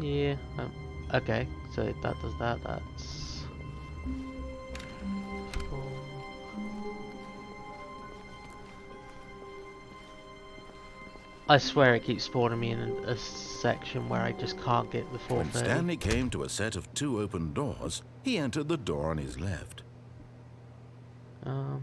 Yeah. Okay. So that does that. That's. I swear it keeps spawning me in a section where I just can't get the When 430. Stanley came to a set of 2 open doors, he entered the door on his left. Um.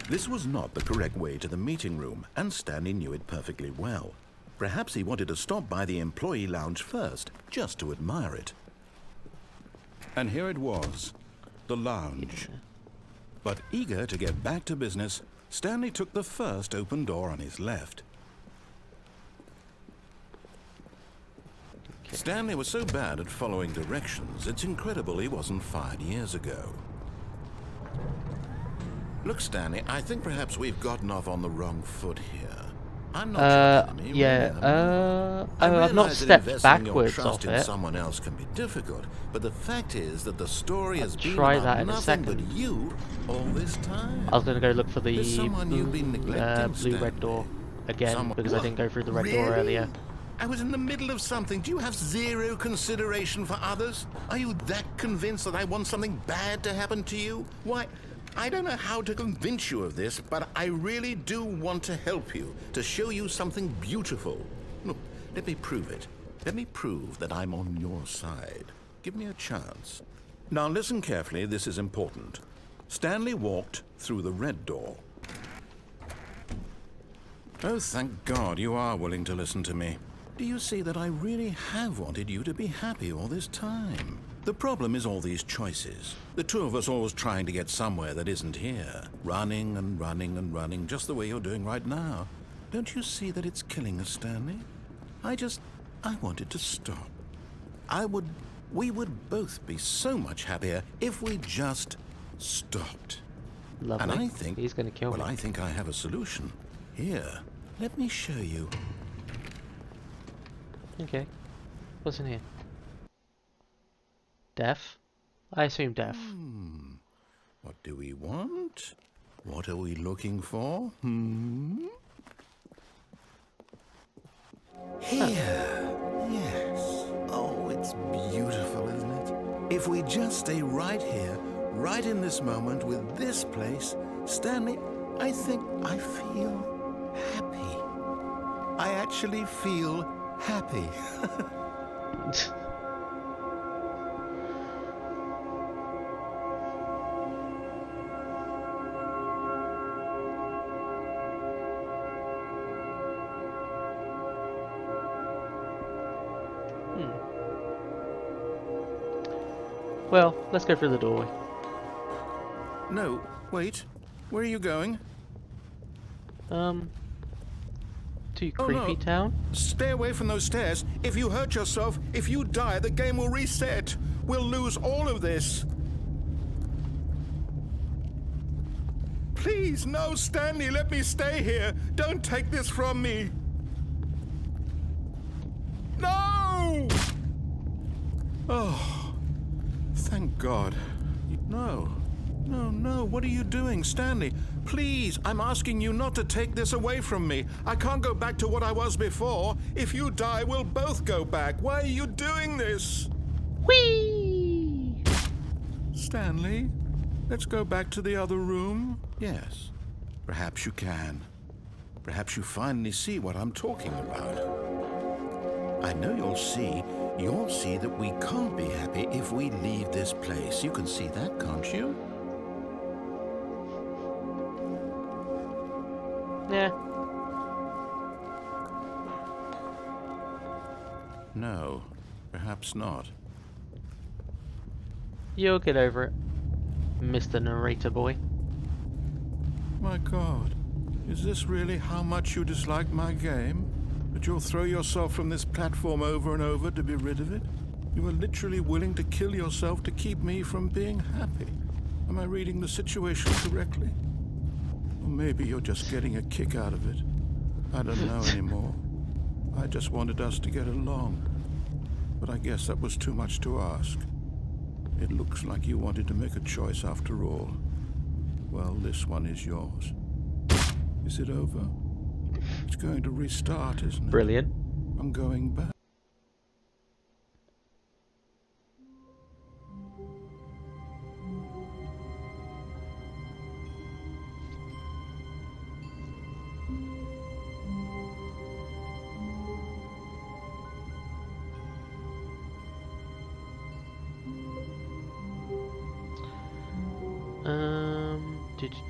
This was not the correct way to the meeting room, and Stanley knew it perfectly well. Perhaps he wanted to stop by the employee lounge first, just to admire it. And here it was, the lounge. But eager to get back to business, Stanley took the first open door on his left. Stanley was so bad at following directions, it's incredible he wasn't fired years ago. Look, Stanley, I think perhaps we've gotten off on the wrong foot here. I'm not your enemy, yeah, really, I've not stepped backwards off in it. someone else can be difficult, but the fact is that the story has been try about that in a nothing but second. you all this time. I was gonna go look for the There's someone you've been neglecting, blue-red door again because I didn't go through the red door Really? earlier. I was in the middle of something. Do you have zero consideration for others? Are you that convinced that I want something bad to happen to you? Why, I don't know how to convince you of this, but I really do want to help you, to show you something beautiful. Look, let me prove it. Let me prove that I'm on your side. Give me a chance. Now listen carefully, this is important. Stanley walked through the red door. Oh, thank God you are willing to listen to me. Do you see that I really have wanted you to be happy all this time? The problem is all these choices. The two of us always trying to get somewhere that isn't here. Running and running and running, just the way you're doing right now. Don't you see that it's killing us, Stanley? I wanted to stop. We would both be so much happier if we just stopped. Lovely. And I think he's gonna kill me. I think I have a solution. Here, let me show you. Okay. What's in here? Death? I assume death. What do we want? What are we looking for? Here. Yes. Oh, it's beautiful, isn't it? If we just stay right here, right in this moment with this place, Stanley, I think I feel happy. I actually feel happy. Well, let's go through the doorway. No, wait. Where are you going? To Oh, Creepy no. Town? Stay away from those stairs. If you hurt yourself, if you die, the game will reset. We'll lose all of this. Please, no, Stanley, let me stay here. Don't take this from me. No! Oh, thank God. No. No, what are you doing, Stanley? Please, I'm asking you not to take this away from me. I can't go back to what I was before. If you die, we'll both go back. Why are you doing this? Whee! Stanley, let's go back to the other room. Yes, perhaps you can. Perhaps you finally see what I'm talking about. I know you'll see that we can't be happy if we leave this place. You can see that, can't you? Yeah. No, perhaps not. You'll get over it, Mr. Narrator Boy. My God, is this really how much you dislike my game? That you'll throw yourself from this platform over and over to be rid of it? You are literally willing to kill yourself to keep me from being happy. Am I reading the situation correctly? Or maybe you're just getting a kick out of it. I don't know anymore. I just wanted us to get along. But I guess that was too much to ask. It looks like you wanted to make a choice after all. Well, this one is yours. Is it over? It's going to restart, isn't it? Brilliant. I'm going back.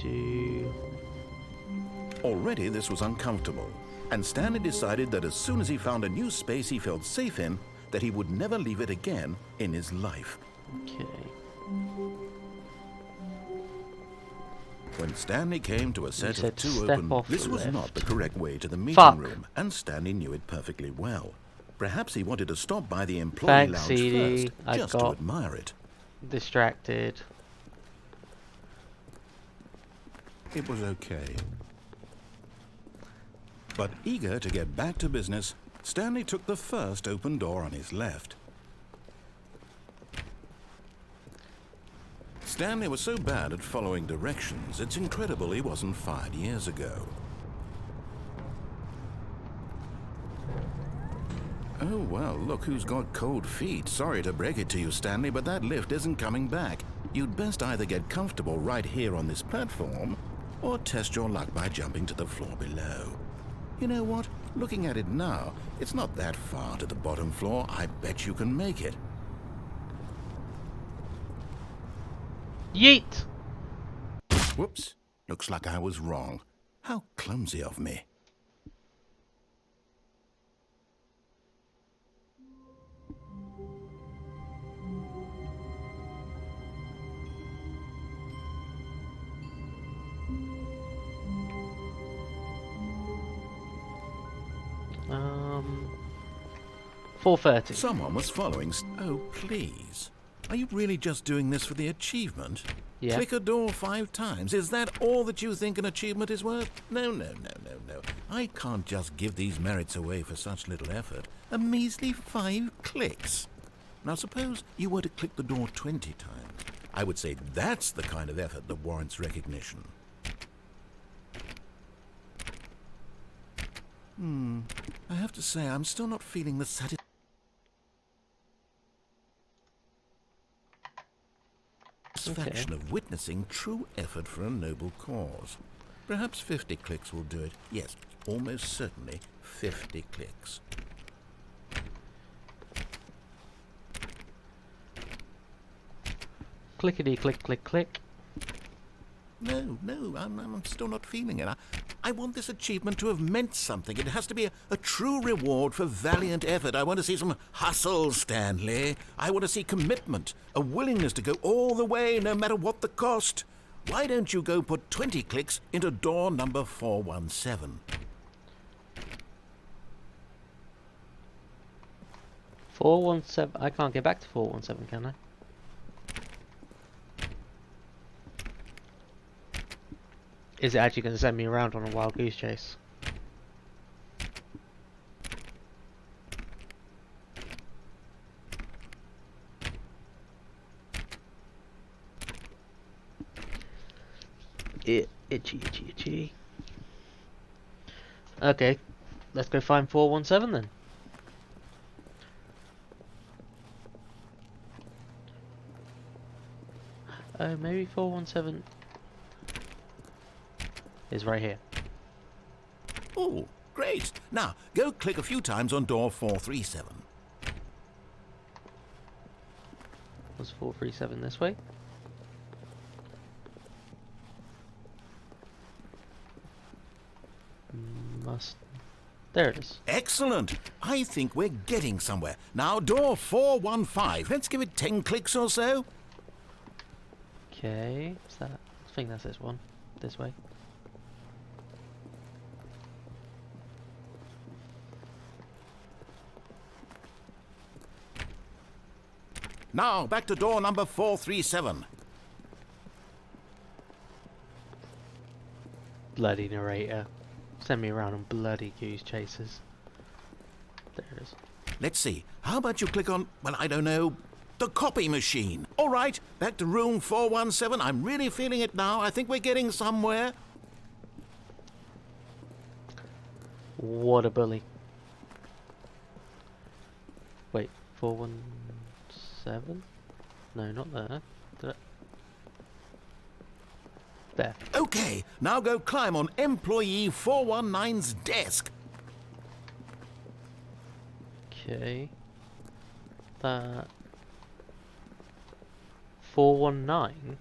Do. Already this was uncomfortable, and Stanley decided that as soon as he found a new space he felt safe in, that he would never leave it again in his life. Okay. When Stanley came to a set of two step open, off this the was not left. the correct way to the meeting Fuck. room, and Stanley knew it perfectly well. Perhaps he wanted to stop by the employee Thanks, lounge CD. first, I just to got admire it. distracted. It was okay. But eager to get back to business, Stanley took the first open door on his left. Stanley was so bad at following directions, it's incredible he wasn't fired years ago. Oh, well, look who's got cold feet. Sorry to break it to you, Stanley, but that lift isn't coming back. You'd best either get comfortable right here on this platform, or test your luck by jumping to the floor below. You know what? Looking at it now, it's not that far to the bottom floor. I bet you can make it. Yeet! Whoops. Looks like I was wrong. How clumsy of me. Um, 4:30. Someone was following. Oh, please. Are you really just doing this for the achievement? Yeah. Click a door 5 times. Is that all that you think an achievement is worth? No. I can't just give these merits away for such little effort. A measly 5 clicks. Now suppose you were to click the door 20 times. I would say that's the kind of effort that warrants recognition. I have to say, I'm still not feeling the satisfaction of witnessing true effort for a noble cause. Perhaps 50 clicks will do it. Yes, almost certainly 50 clicks. Clickety click click click. No, I'm still not feeling it. I want this achievement to have meant something. It has to be a true reward for valiant effort. I want to see some hustle, Stanley. I want to see commitment, a willingness to go all the way, no matter what the cost. Why don't you go put 20 clicks into door number 417? 417. I can't get back to 417, can I? Is it actually going to send me around on a wild goose chase? Itchy. Okay, let's go find 417 then. Oh, maybe 417 is right here. Oh, great. Now, go click a few times on door 437. Was 437 this way? There it is. Excellent. I think we're getting somewhere. Now, door 415. Let's give it 10 clicks or so. Okay, what's that? I think that's this one. This way. Now, back to door number 437. Bloody narrator. Send me around on bloody goose chasers. There it is. Let's see. How about you click on, well, I don't know, the copy machine. All right, back to room 417. I'm really feeling it now. I think we're getting somewhere. What a bully. Wait, 417? No, not there. There. Okay, now go climb on employee 419's desk. Okay. That 419.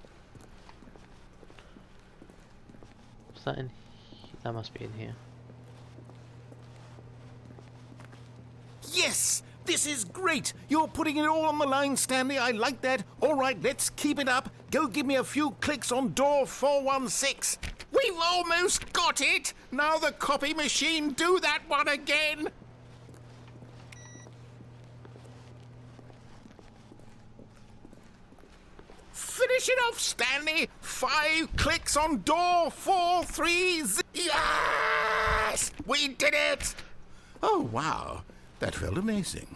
Is that in? That must be in here. Yes! This is great! You're putting it all on the line, Stanley. I like that. All right, let's keep it up. Go give me a few clicks on door 416. We've almost got it! Now the copy machine, do that one again! Finish it off, Stanley! 5 clicks on door 430. Yes! We did it! Oh, wow. That felt amazing.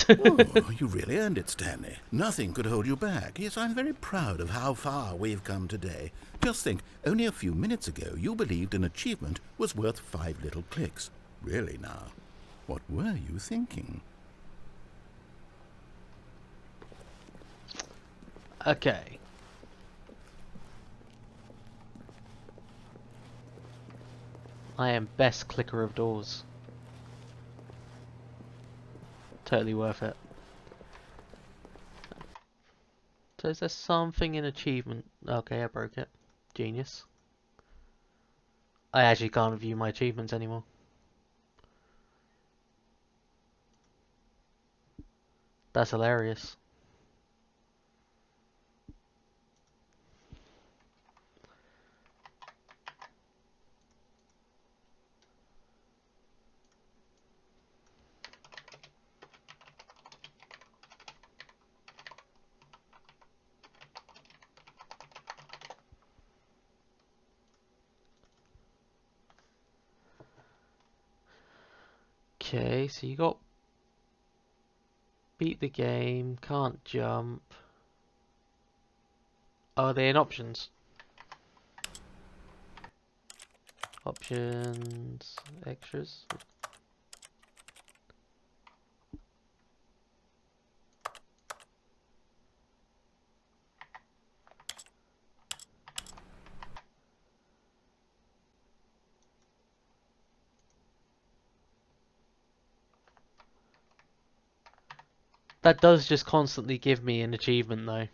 Oh, you really earned it, Stanley. Nothing could hold you back. Yes, I'm very proud of how far we've come today. Just think, only a few minutes ago you believed an achievement was worth 5 little clicks. Really now, what were you thinking? Okay. I am best clicker of doors. Totally worth it. So is there something in achievement? Okay, I broke it. Genius. I actually can't view my achievements anymore. That's hilarious. Okay, so you got beat the game, can't jump. Are they in options? Options, extras. That does just constantly give me an achievement though.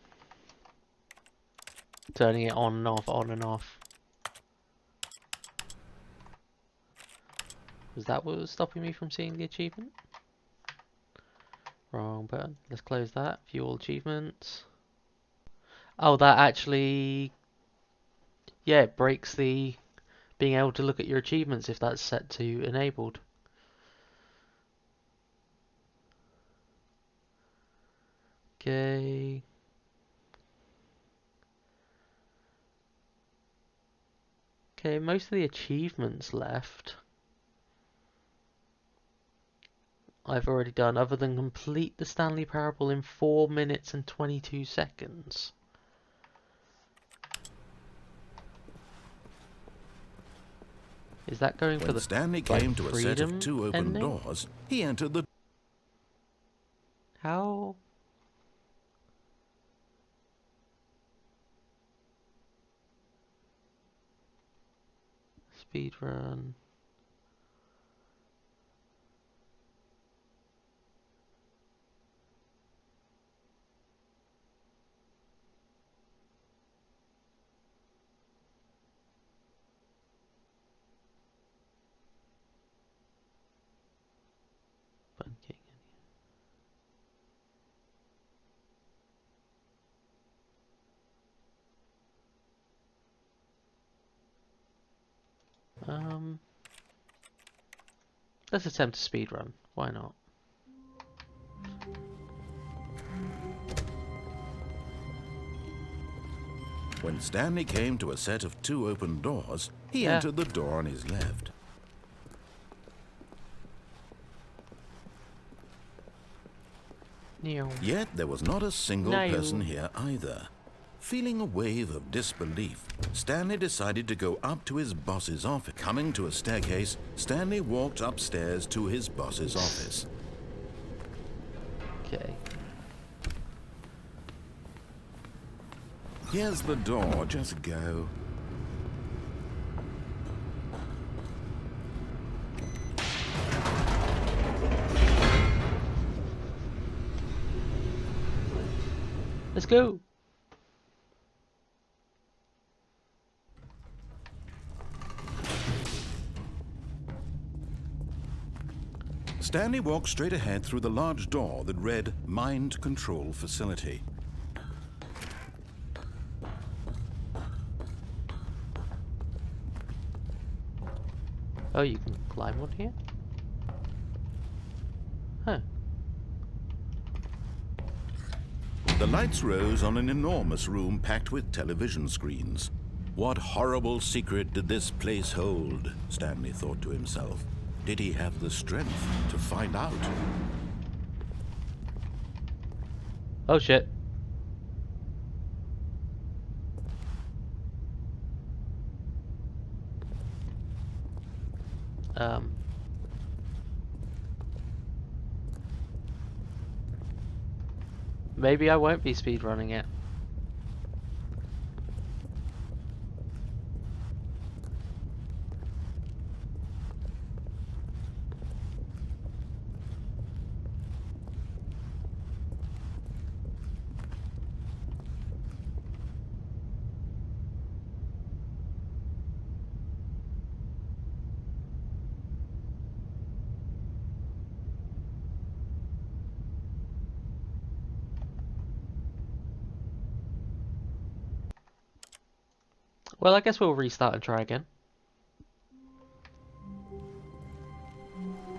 Turning it on and off, on and off. Was that what was stopping me from seeing the achievement? Wrong button. Let's close that. View all achievements. Oh, that actually... Yeah, it breaks the being able to look at your achievements if that's set to enabled. Okay. Okay, most of the achievements left I've already done, other than complete the Stanley Parable in 4 minutes and 22 seconds. Is that going for When the Stanley came to a set of freedom 2 open ending? doors, he entered the... How? Speedrun. Bunking. Let's attempt a speedrun. Why not? When Stanley came to a set of 2 open doors, he entered the door on his left. Yet there was not a single person here either. Feeling a wave of disbelief, Stanley decided to go up to his boss's office. Coming to a staircase, Stanley walked upstairs to his boss's office. Okay. Here's the door, just go. Let's go. Stanley walked straight ahead through the large door that read Mind Control Facility. Oh, you can climb on here? Huh. The lights rose on an enormous room packed with television screens. What horrible secret did this place hold? Stanley thought to himself. Did he have the strength to find out? Oh shit. Maybe I won't be speedrunning it. Well, I guess we'll restart and try again.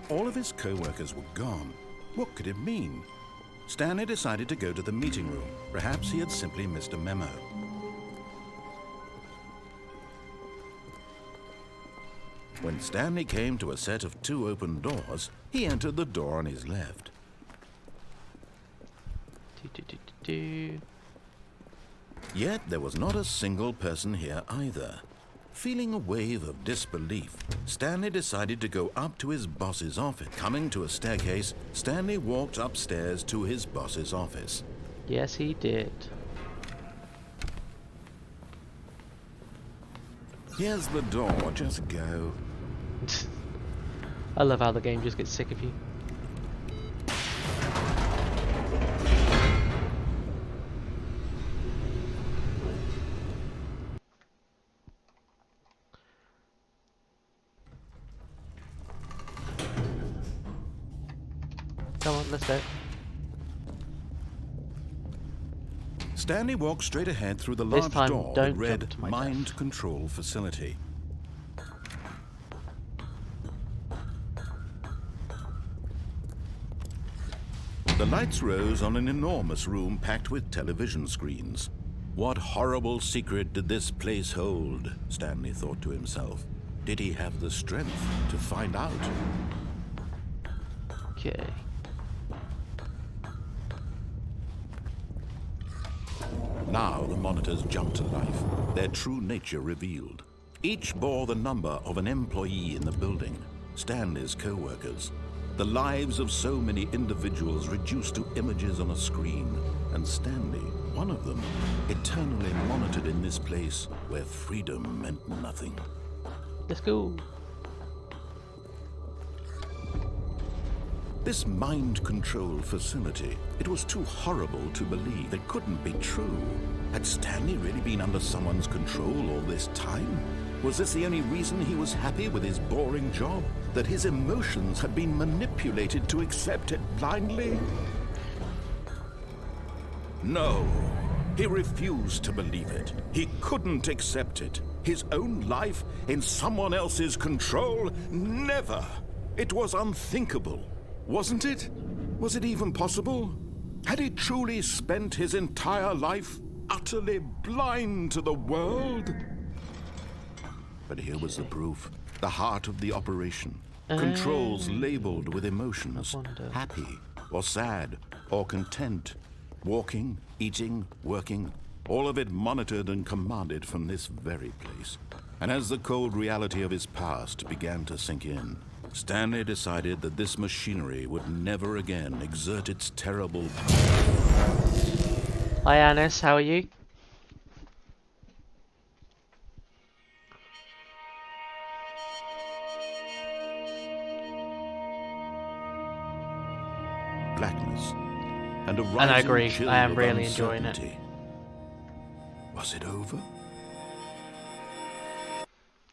All of his co-workers were gone. What could it mean? Stanley decided to go to the meeting room. Perhaps he had simply missed a memo. When Stanley came to a set of 2 open doors, he entered the door on his left. Yet there was not a single person here either. Feeling a wave of disbelief, Stanley decided to go up to his boss's office. Coming to a staircase, Stanley walked upstairs to his boss's office. Yes, he did. Here's the door, just go. I love how the game just gets sick of you. Come on, let's go. Stanley walked straight ahead through the This large time, door don't that read jump to my Mind death. Control Facility. The lights rose on an enormous room packed with television screens. What horrible secret did this place hold? Stanley thought to himself. Did he have the strength to find out? Okay. Now the monitors jumped to life, their true nature revealed. Each bore the number of an employee in the building, Stanley's co-workers. The lives of so many individuals reduced to images on a screen, and Stanley, one of them, eternally monitored in this place where freedom meant nothing. Let's go. This mind control facility, it was too horrible to believe. It couldn't be true. Had Stanley really been under someone's control all this time? Was this the only reason he was happy with his boring job? That his emotions had been manipulated to accept it blindly? No, he refused to believe it. He couldn't accept it. His own life in someone else's control? Never! It was unthinkable. Wasn't it? Was it even possible? Had he truly spent his entire life utterly blind to the world? But here was the proof. The heart of the operation. Controls labeled with emotions. Happy, or sad, or content. Walking, eating, working. All of it monitored and commanded from this very place. And as the cold reality of his past began to sink in, Stanley decided that this machinery would never again exert its terrible power. Hi Anis, how are you? Blackness and a And I rising agree, chill I am of really enjoying it. uncertainty. Was it over?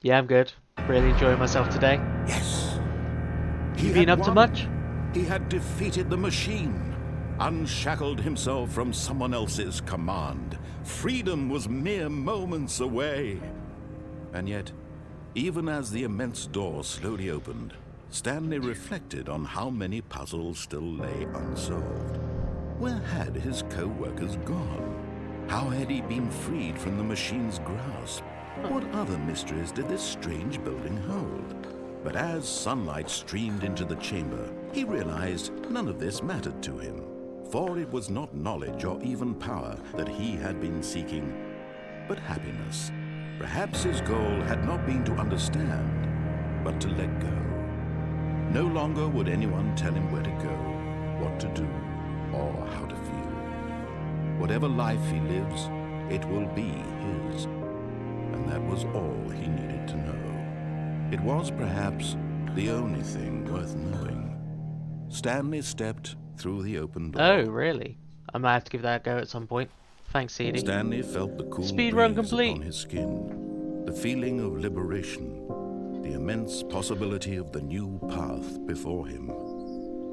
Yeah, I'm good. Really enjoying myself today. Yes. You been up to much? He had defeated the machine, unshackled himself from someone else's command. Freedom was mere moments away. And yet, even as the immense door slowly opened, Stanley reflected on how many puzzles still lay unsolved. Where had his co-workers gone? How had he been freed from the machine's grasp? What other mysteries did this strange building hold? But as sunlight streamed into the chamber, he realized none of this mattered to him, for it was not knowledge or even power that he had been seeking, but happiness. Perhaps his goal had not been to understand, but to let go. No longer would anyone tell him where to go, what to do, or how to feel. Whatever life he lives, it will be his. And that was all he needed to know. It was perhaps the only thing worth knowing. Stanley stepped through the open door. Oh, really? I might have to give that a go at some point. Thanks, CD. Stanley felt the cool Speedrun breeze complete. upon his skin, the feeling of liberation, the immense possibility of the new path before him.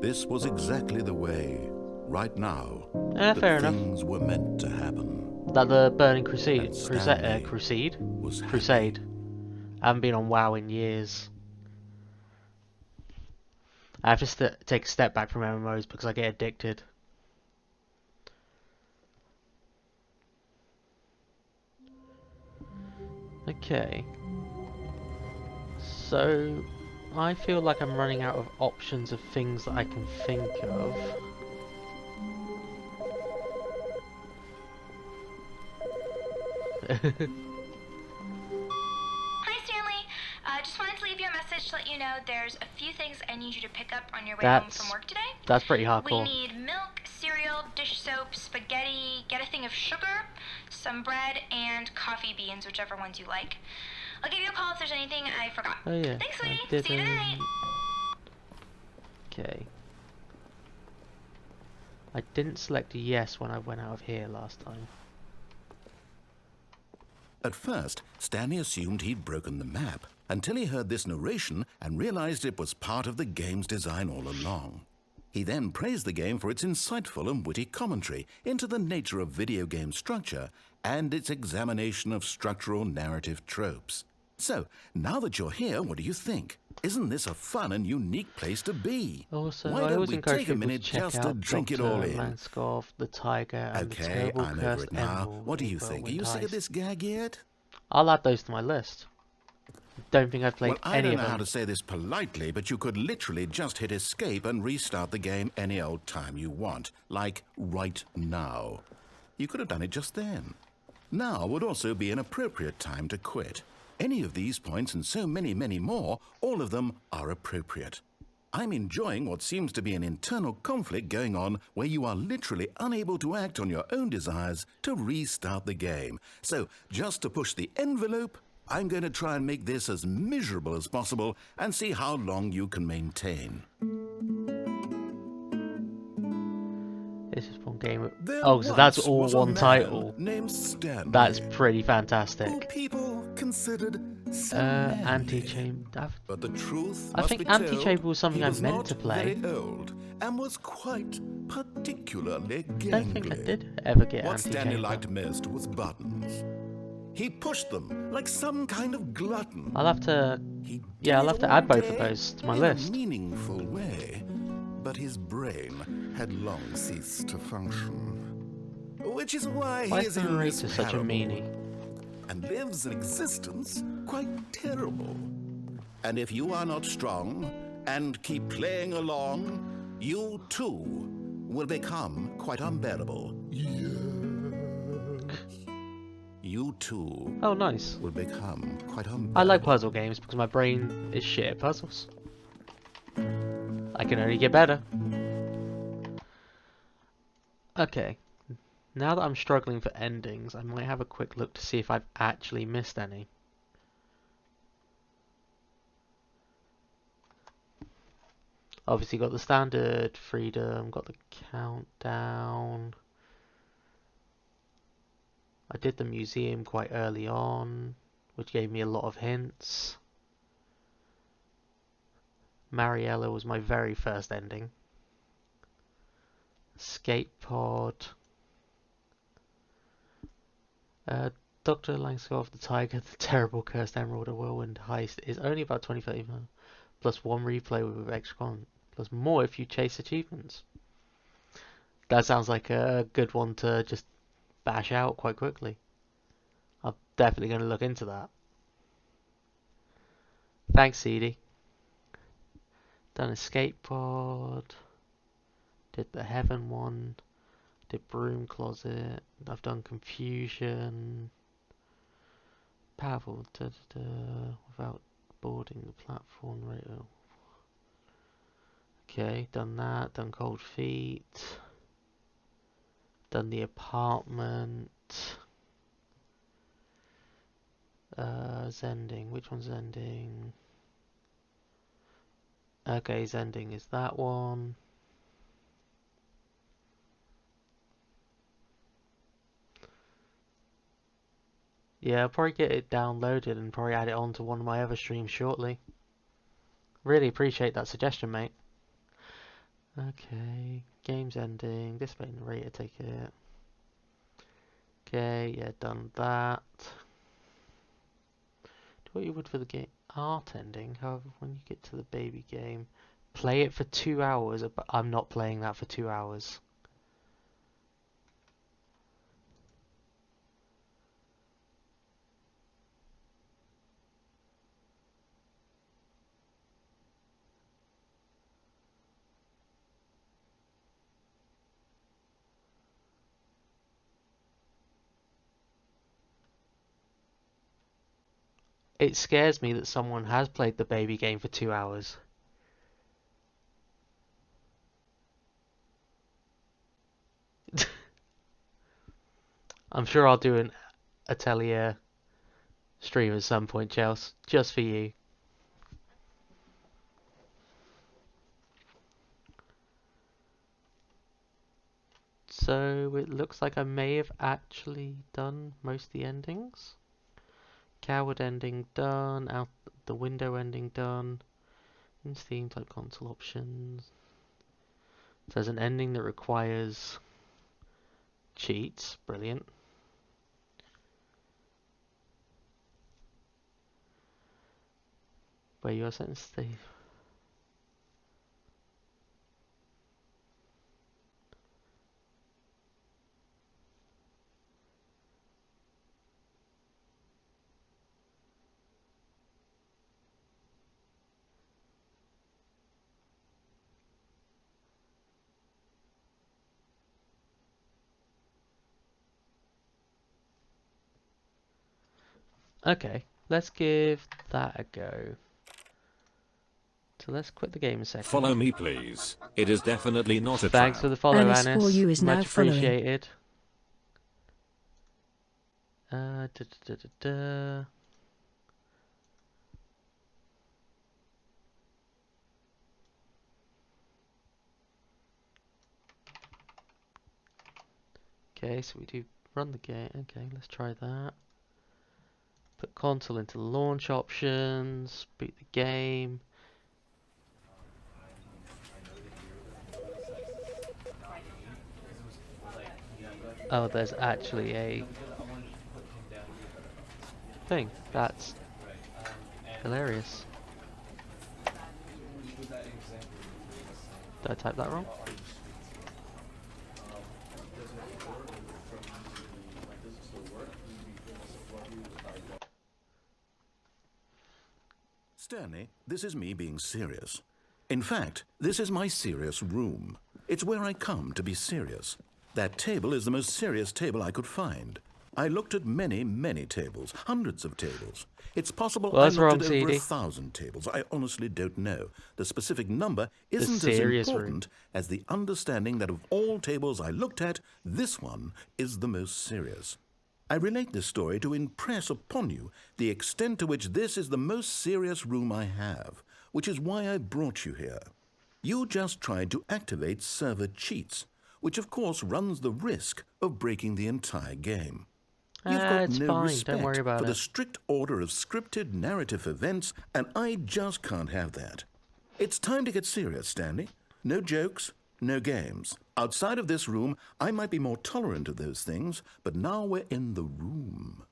This was exactly the way, right now, Fair that enough. things were meant to happen. That the Burning Crusade, And Stanley Crusade? was happy. Crusade. I haven't been on WoW in years. I have to take a step back from MMOs because I get addicted. Okay. So, I feel like I'm running out of options of things that I can think of. Hi Stanley, just wanted to leave you a message to let you know there's a few things I need you to pick up on your way home from work today. That's pretty We hardcore. need milk, cereal, dish soap, spaghetti, get a thing of sugar, some bread, and coffee beans, whichever ones you like. I'll give you a call if there's anything I forgot. Oh yeah, Thanks, I sweetie. See you tonight. Okay. I didn't select yes when I went out of here last time. At first, Stanley assumed he'd broken the map until he heard this narration and realized it was part of the game's design all along. He then praised the game for its insightful and witty commentary into the nature of video game structure and its examination of structural narrative tropes. So, now that you're here, what do you think? Isn't this a fun and unique place to be? Also, Why I don't always we encourage take a people minute to check just to out drink it Dr. all in? Manskov, the Tiger, and the Okay, Terrible I'm over Cursed it now. Emerald What do you of think? Are Whirlwind you sick of Ice. this gag yet? I'll add those to my list. Don't think I've played Well, I any don't of know how them. to say this politely, but you could literally just hit escape and restart the game any old time you want, like right now. You could have done it just then. Now would also be an appropriate time to quit. Any of these points and so many, many more, all of them are appropriate. I'm enjoying what seems to be an internal conflict going on where you are literally unable to act on your own desires to restart the game. So, just to push the envelope, I'm going to try and make this as miserable as possible and see how long you can maintain. This is one game. There Oh, so that's once all was a one man title. named Stanley, That's pretty who fantastic. people considered so manly. Anti-chamber. But the truth I must think be told, Anti-Chamber was something he I was meant not to play. very old and was quite particularly I don't think I gangly. did ever get What Stanley Anti-Chamber. liked most was buttons. He pushed them like some kind of glutton. I'll have to. He Yeah, I'll did have it to all add both of day those to my in list. a meaningful way, but his brain had long ceased to function. which is why Why he is is the in this narrator such a parable meanie? and lives an existence quite terrible. And if you are not strong and keep playing along, you too will become quite unbearable. You too Oh, nice. will become quite I like unbearable. puzzle games because my brain is shit at puzzles. I can only get better. Okay, now that I'm struggling for endings, I might have a quick look to see if I've actually missed any. Obviously got the standard freedom, got the countdown. I did the museum quite early on, which gave me a lot of hints. Mariella was my very first ending. Escape pod. Dr. Langskov, the Tiger, the Terrible Cursed Emerald, a Whirlwind Heist is only about 20-30 minutes, plus one replay with extra content, plus more if you chase achievements. That sounds like a good one to just bash out quite quickly. I'm definitely going to look into that. Thanks, CD. Done Escape Pod. Did the Heaven one. Did Broom Closet. I've done Confusion. Parable. Without boarding the platform. Radio. Okay, done that. Done Cold Feet. Done the apartment. Zending. Which one's Zending? Okay, Zending is that one. Yeah, I'll probably get it downloaded and probably add it on to one of my other streams shortly. Really appreciate that suggestion, mate. Okay, game's ending. Display narrator ticket. Okay, yeah, done that. Do what you would for the game art ending. However, when you get to the baby game, play it for 2 hours. But I'm not playing that for 2 hours. It scares me that someone has played the baby game for 2 hours. I'm sure I'll do an Atelier stream at some point, Chels, just for you. So it looks like I may have actually done most of the endings. Coward ending done, out the window ending done. In Steam type console options. There's an ending that requires cheats, brilliant. Where you are sentenced to. Okay, let's give that a go. So let's quit the game a second. Follow me, please. It is definitely not a Thanks trap. for the follow, Alice for Anis. you is Much now following. appreciated. Da, da, da, da, da. Okay, so we do run the game. Okay, let's try that. Put console into launch options. Boot the game. Oh, there's actually a thing. That's hilarious. Did I type that wrong? Stanley, this is me being serious. In fact, this is my serious room. It's where I come to be serious. That table is the most serious table I could find. I looked at many, many tables, hundreds of tables. It's possible Well, I that's looked wrong, at over CD. 1,000 tables. I honestly don't know. The specific number The isn't as serious important as the understanding that of all tables I looked at, this one is the most serious. I relate this story to impress upon you the extent to which this is the most serious room I have, which is why I brought you here. You just tried to activate server cheats, which of course runs the risk of breaking the entire game. You've got It's no fine. Don't worry respect about for the it. strict order of scripted narrative events, and I just can't have that. It's time to get serious, Stanley. No jokes, no games. Outside of this room, I might be more tolerant of those things, but now we're in the room.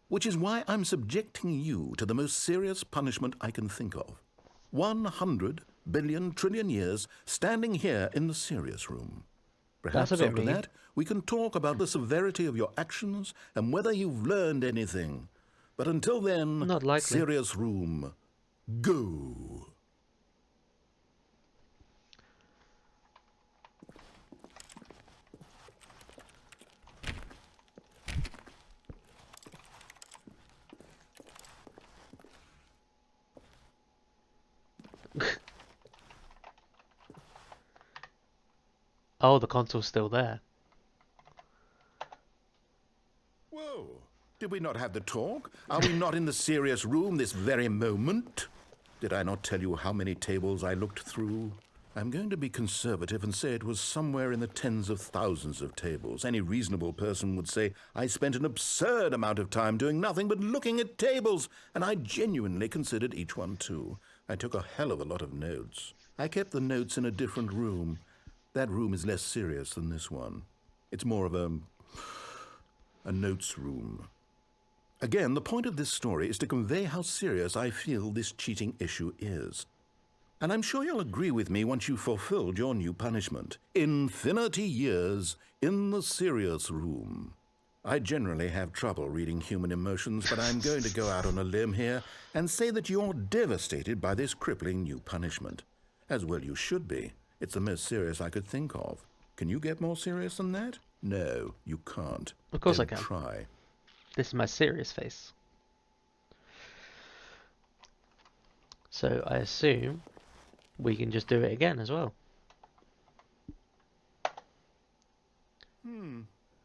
Which is why I'm subjecting you to the most serious punishment I can think of. 100 billion trillion years standing here in the serious room. That's a Perhaps bit after mean. that, we can talk about the severity of your actions and whether you've learned anything. But until then, Not likely. serious room, go. Oh, the console's still there. Whoa, did we not have the talk? Are we not in the serious room this very moment? Did I not tell you how many tables I looked through? I'm going to be conservative and say it was somewhere in the tens of thousands of tables. Any reasonable person would say I spent an absurd amount of time doing nothing but looking at tables, and I genuinely considered each one too. I took a hell of a lot of notes. I kept the notes in a different room. That room is less serious than this one. It's more of a notes room. Again, the point of this story is to convey how serious I feel this cheating issue is. And I'm sure you'll agree with me once you've fulfilled your new punishment. Infinity years in the serious room. I generally have trouble reading human emotions, but I'm going to go out on a limb here and say that you're devastated by this crippling new punishment. As well you should be. It's the most serious I could think of. Can you get more serious than that? No, you can't. Of course I Don't can. try. This is my serious face. So I assume we can just do it again as well.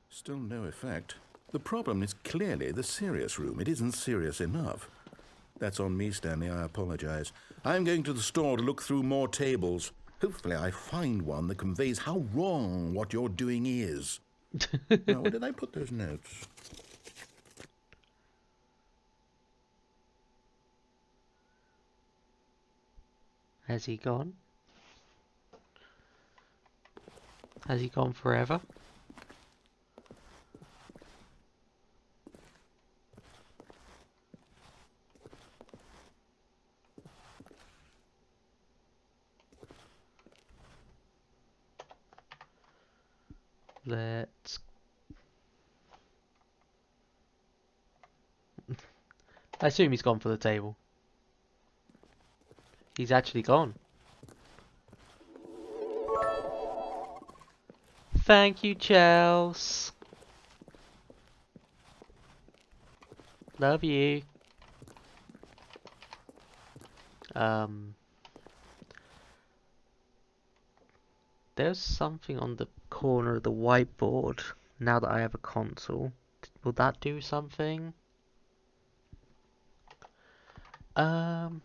Still no effect. The problem is clearly the serious room. It isn't serious enough. That's on me, Stanley. I apologize. I'm going to the store to look through more tables. Hopefully I find one that conveys how wrong what you're doing is. Now, where did I put those notes? Has he gone? Has he gone forever? Let's... I assume he's gone for the table. He's actually gone. Thank you, Chels. Love you. There's something on the corner of the whiteboard. Now that I have a console, will that do something? Bark?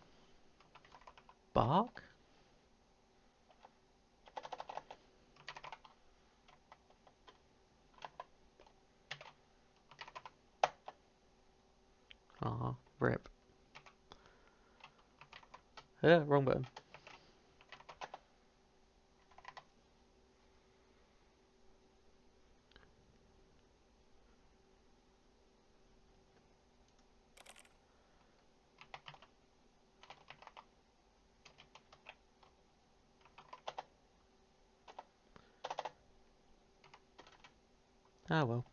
Aw, rip. Wrong button. Ah well.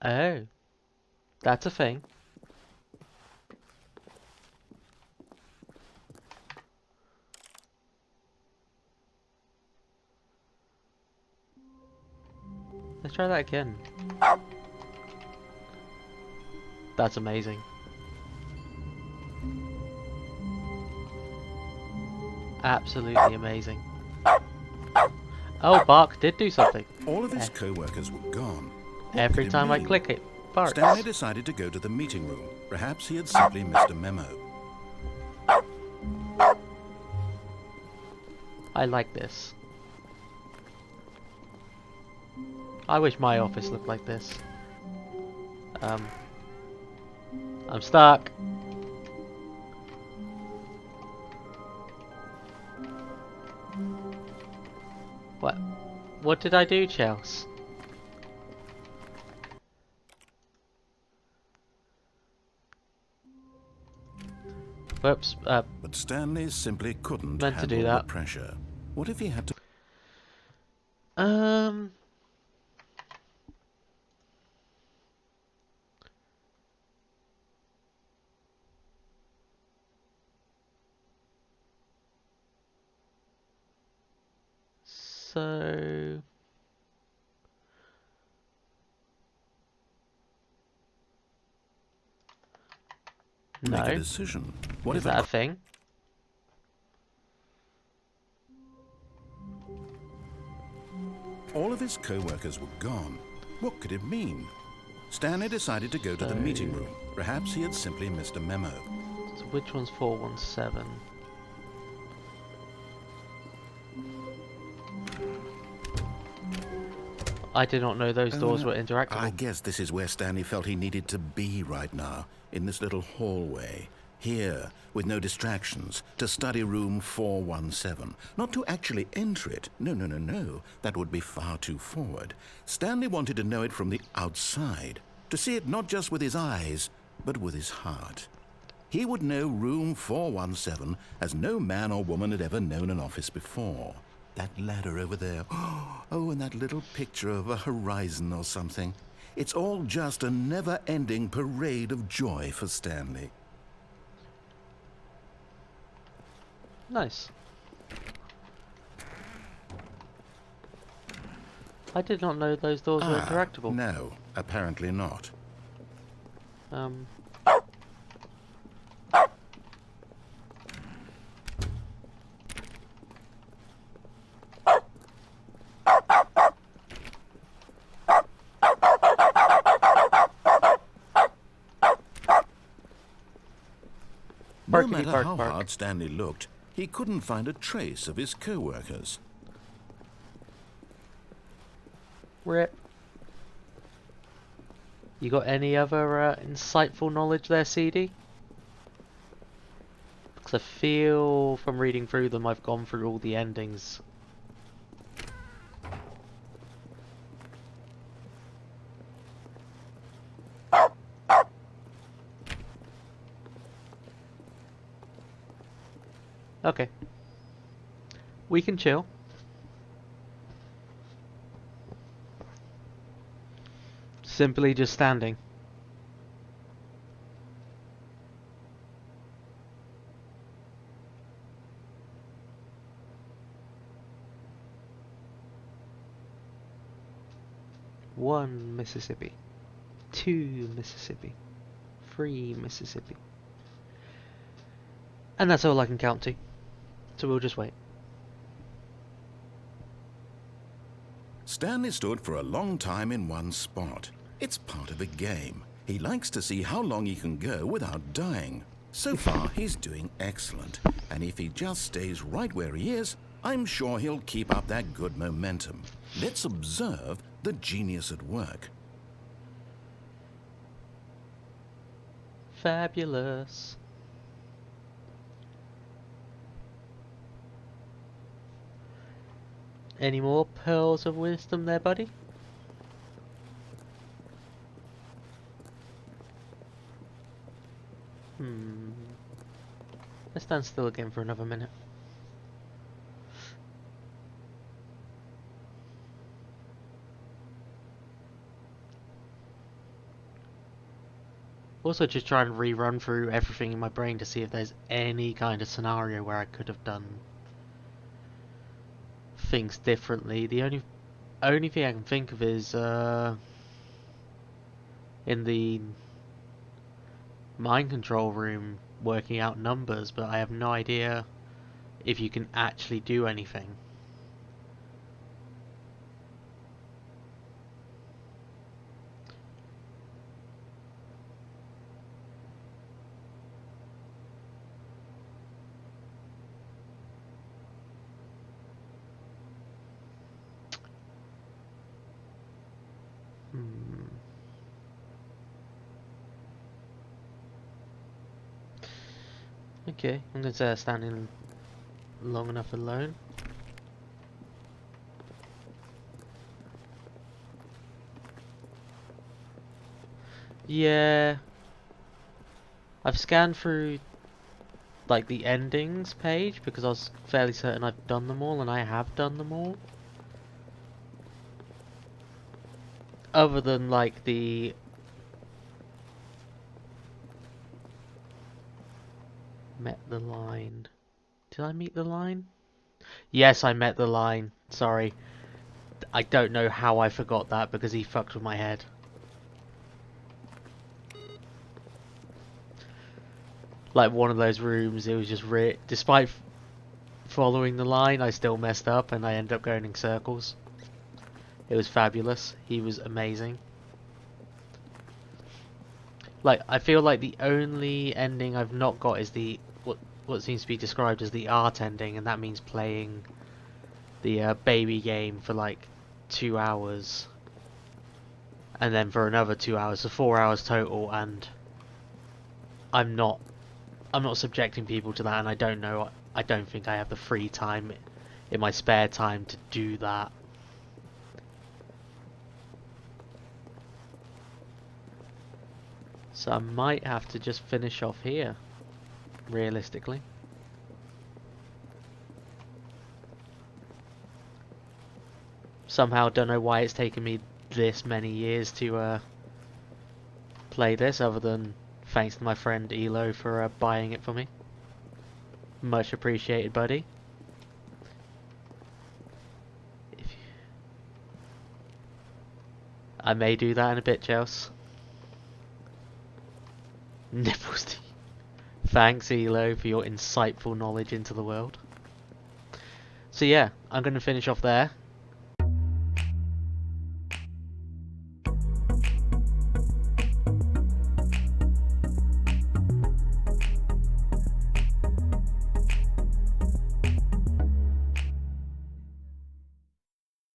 Oh, that's a thing. Let's try that again. That's amazing. Absolutely amazing. Oh, bark did do something. All of his co-workers were gone. What Every could it time I mean? click it, barks. Stanley decided to go to the meeting room. Perhaps he had simply missed a memo. I like this. I wish my office looked like this. I'm stuck. What? What did I do, Chels? Whoops. But Stanley simply couldn't Meant to do handle the that. pressure. What if he had to... Um. So. make a No. decision? What Is if that a thing? all of his co-workers were gone? What could it mean? Stanley decided to go to the So- meeting room. Perhaps he had simply missed a memo. So which one's 417? I did not know those doors were interactable. I guess this is where Stanley felt he needed to be right now, in this little hallway. Here, with no distractions, to study room 417. Not to actually enter it. No, no, no, no. That would be far too forward. Stanley wanted to know it from the outside. To see it not just with his eyes, but with his heart. He would know room 417 as no man or woman had ever known an office before. That ladder over there. Oh, and that little picture of a horizon or something. It's all just a never-ending parade of joy for Stanley. Nice. I did not know those doors were interactable. No, apparently not. Um. No Barkity matter bark how bark. hard Stanley looked, he couldn't find a trace of his co-workers. Rip. You got any other insightful knowledge there, CD? Because I feel from reading through them I've gone through all the endings. Okay. We can chill. Simply just standing. One Mississippi. 2 Mississippi. 3 Mississippi. And that's all I can count to. So we'll just wait. Stanley stood for a long time in one spot. It's part of a game. He likes to see how long he can go without dying. So far, he's doing excellent. And if he just stays right where he is, I'm sure he'll keep up that good momentum. Let's observe the genius at work. Fabulous. Any more pearls of wisdom there, buddy? Let's stand still again for another minute. Also, just try and rerun through everything in my brain to see if there's any kind of scenario where I could have done things differently. The only thing I can think of is in the mind control room working out numbers, but I have no idea if you can actually do anything. Hmm. Okay, I'm gonna say standing long enough alone. Yeah, I've scanned through like the endings page because I was fairly certain I've done them all, and I have done them all. Other than like the met the line. Did I meet the line? Yes, I met the line. Sorry. I don't know how I forgot that because he fucked with my head. Like one of those rooms, it was just despite following the line, I still messed up and I ended up going in circles. It was fabulous. He was amazing. Like, I feel like the only ending I've not got is the what seems to be described as the art ending, and that means playing the baby game for like 2 hours, and then for another 2 hours, so 4 hours total. And I'm not subjecting people to that, and I don't think I have the free time in my spare time to do that. So I might have to just finish off here, realistically. Somehow don't know why it's taken me this many years to play this, other than thanks to my friend Elo for buying it for me. Much appreciated, buddy. I may do that in a bit, Chels. Nipples. Thanks, Elo, for your insightful knowledge into the world. So yeah, I'm going to finish off there.